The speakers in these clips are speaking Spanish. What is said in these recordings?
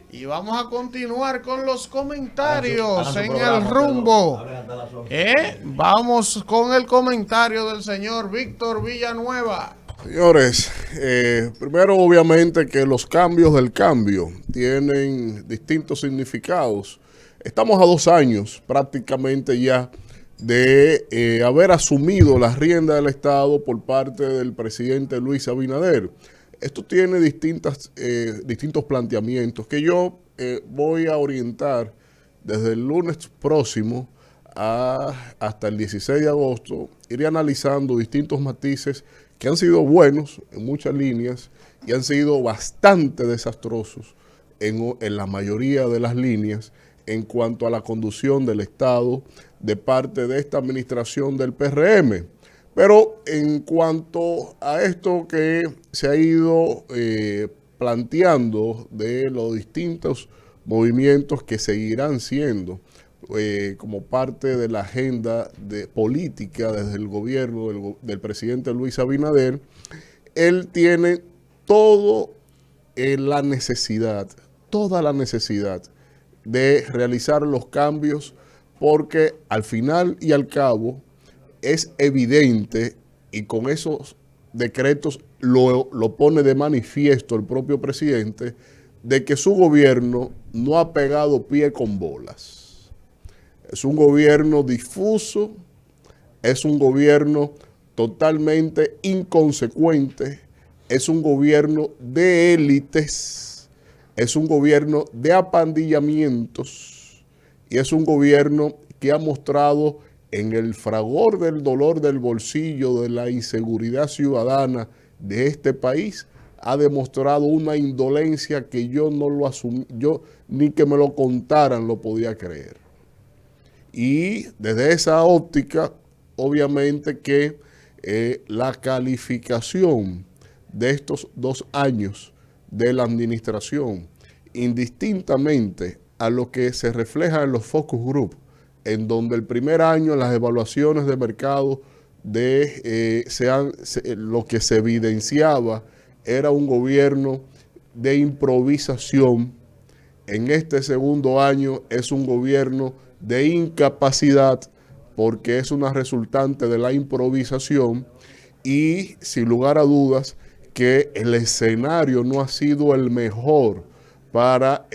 Y vamos a continuar con los comentarios en el rumbo. Vamos con el comentario del señor Víctor Villanueva. Señores, primero obviamente que los cambios del cambio tienen distintos significados. Estamos a 2 años prácticamente ya de haber asumido la rienda del Estado por parte del presidente Luis Abinader. Esto tiene distintos planteamientos que yo voy a orientar desde el lunes próximo hasta el 16 de agosto. Iré analizando distintos matices que han sido buenos en muchas líneas y han sido bastante desastrosos en la mayoría de las líneas en cuanto a la conducción del Estado de parte de esta administración del PRM. Pero en cuanto a esto que se ha ido planteando de los distintos movimientos que seguirán siendo como parte de la agenda política desde el gobierno del presidente Luis Abinader, él tiene toda la necesidad de realizar los cambios porque al final y al cabo es evidente, y con esos decretos lo pone de manifiesto el propio presidente, de que su gobierno no ha pegado pie con bolas. Es un gobierno difuso, es un gobierno totalmente inconsecuente, es un gobierno de élites, es un gobierno de apandillamientos y es un gobierno que ha mostrado en el fragor del dolor del bolsillo, de la inseguridad ciudadana de este país, ha demostrado una indolencia que yo no lo asumí, yo ni que me lo contaran lo podía creer. Y desde esa óptica, obviamente que la calificación de estos 2 años de la administración, indistintamente a lo que se refleja en los focus group, en donde el primer año las evaluaciones de mercado lo que se evidenciaba era un gobierno de improvisación. En este segundo año es un gobierno de incapacidad porque es una resultante de la improvisación y sin lugar a dudas que el escenario no ha sido el mejor para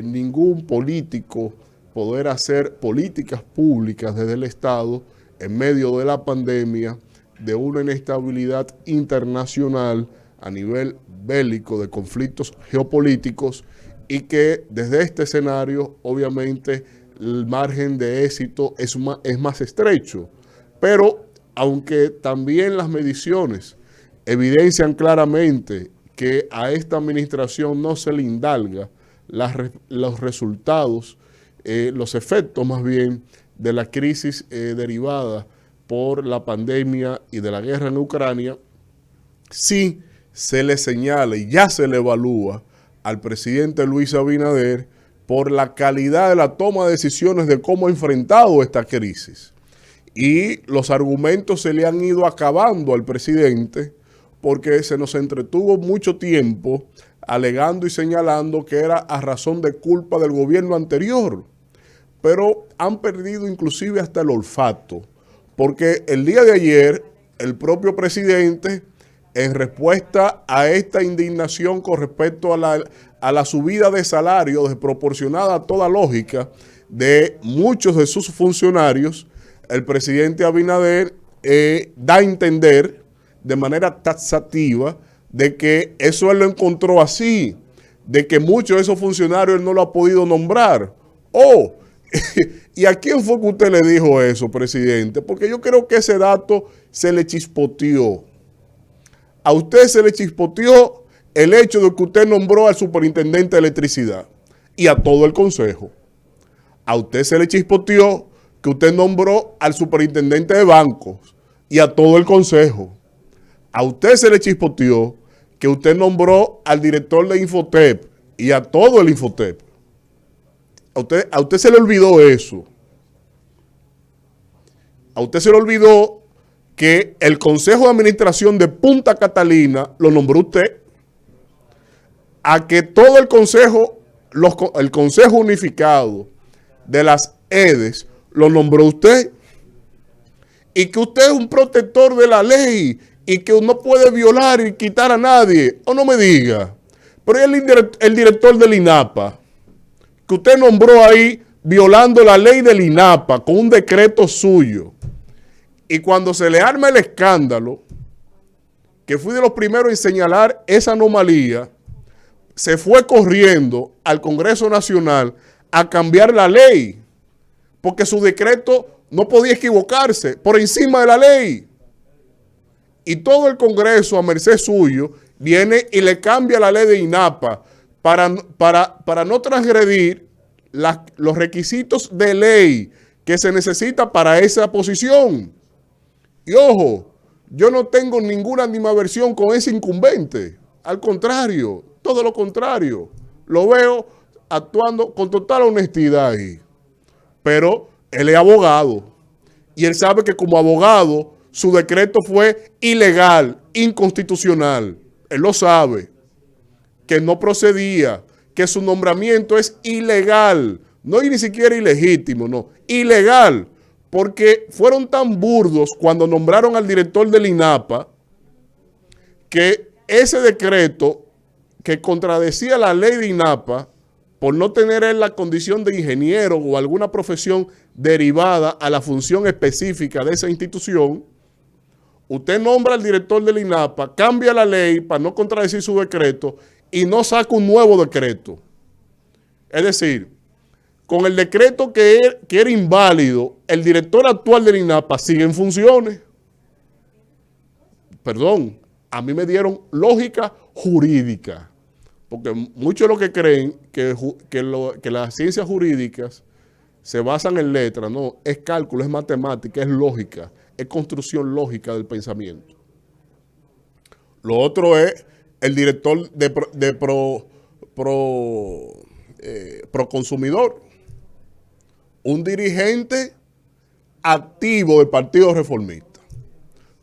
ningún político poder hacer políticas públicas desde el Estado en medio de la pandemia, de una inestabilidad internacional a nivel bélico, de conflictos geopolíticos, y que desde este escenario obviamente el margen de éxito es más estrecho. Pero aunque también las mediciones evidencian claramente que a esta administración no se le indalga los resultados, los efectos más bien de la crisis derivada por la pandemia y de la guerra en Ucrania, sí se le señala y ya se le evalúa al presidente Luis Abinader por la calidad de la toma de decisiones de cómo ha enfrentado esta crisis. Y los argumentos se le han ido acabando al presidente porque se nos entretuvo mucho tiempo alegando y señalando que era a razón de culpa del gobierno anterior. Pero han perdido inclusive hasta el olfato, porque el día de ayer el propio presidente, en respuesta a esta indignación con respecto a la subida de salario desproporcionada a toda lógica de muchos de sus funcionarios, el presidente Abinader da a entender de manera taxativa de que eso él lo encontró así, de que muchos de esos funcionarios él no lo ha podido nombrar. ¿Y a quién fue que usted le dijo eso, presidente? Porque yo creo que ese dato se le chispoteó. A usted se le chispoteó el hecho de que usted nombró al superintendente de electricidad y a todo el consejo. A usted se le chispoteó que usted nombró al superintendente de bancos y a todo el consejo. A usted se le chispoteó que usted nombró al director de Infotep y a todo el Infotep. A usted se le olvidó eso. A usted se le olvidó que el Consejo de Administración de Punta Catalina lo nombró usted. A que todo el Consejo el Consejo Unificado de las EDES lo nombró usted, y que usted es un protector de la ley y que no puede violar y quitar a nadie. O no me diga. Pero el director del INAPA, que usted nombró ahí violando la ley del INAPA con un decreto suyo. Y cuando se le arma el escándalo, que fui de los primeros en señalar esa anomalía, se fue corriendo al Congreso Nacional a cambiar la ley, porque su decreto no podía equivocarse por encima de la ley. Y todo el Congreso, a merced suyo, viene y le cambia la ley de INAPA para no transgredir los requisitos de ley que se necesita para esa posición. Y ojo, yo no tengo ninguna animadversión con ese incumbente. Al contrario, todo lo contrario. Lo veo actuando con total honestidad ahí. Pero él es abogado. Y él sabe que como abogado, su decreto fue ilegal, inconstitucional. Él lo sabe. Que no procedía, que su nombramiento es ilegal. No es ni siquiera ilegítimo, no. Ilegal. Porque fueron tan burdos cuando nombraron al director del INAPA que ese decreto que contradecía la ley de INAPA por no tener él la condición de ingeniero o alguna profesión derivada a la función específica de esa institución, usted nombra al director del INAPA, cambia la ley para no contradecir su decreto y no saca un nuevo decreto. Es decir, con el decreto que era inválido, el director actual del INAPA sigue en funciones. Perdón, a mí me dieron lógica jurídica, porque muchos de los que creen que las ciencias jurídicas se basan en letras, no, es cálculo, es matemática, es lógica, es construcción lógica del pensamiento. Lo otro es el director de Proconsumidor, un dirigente activo del Partido Reformista,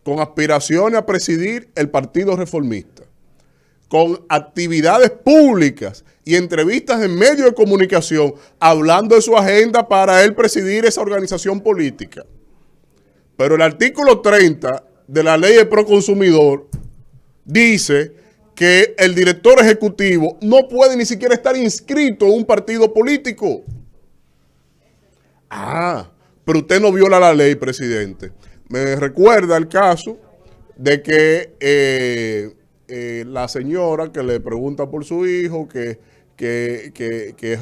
con aspiraciones a presidir el Partido Reformista, con actividades públicas y entrevistas en medios de comunicación, hablando de su agenda para él presidir esa organización política. Pero el artículo 30 de la ley de Proconsumidor dice que el director ejecutivo no puede ni siquiera estar inscrito en un partido político. Ah, pero usted no viola la ley, presidente. Me recuerda el caso de que la señora que le pregunta por su hijo, que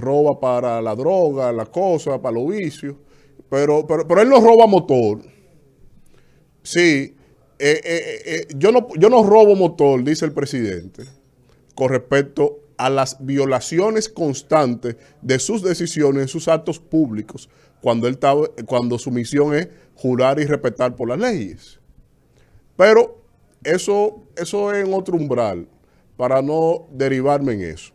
roba para la droga, la cosa, para los vicios, pero él no roba motor. Sí, yo no robo motor, dice el presidente, con respecto a las violaciones constantes de sus decisiones en sus actos públicos, cuando su misión es jurar y respetar por las leyes. Pero eso es en otro umbral, para no derivarme en eso.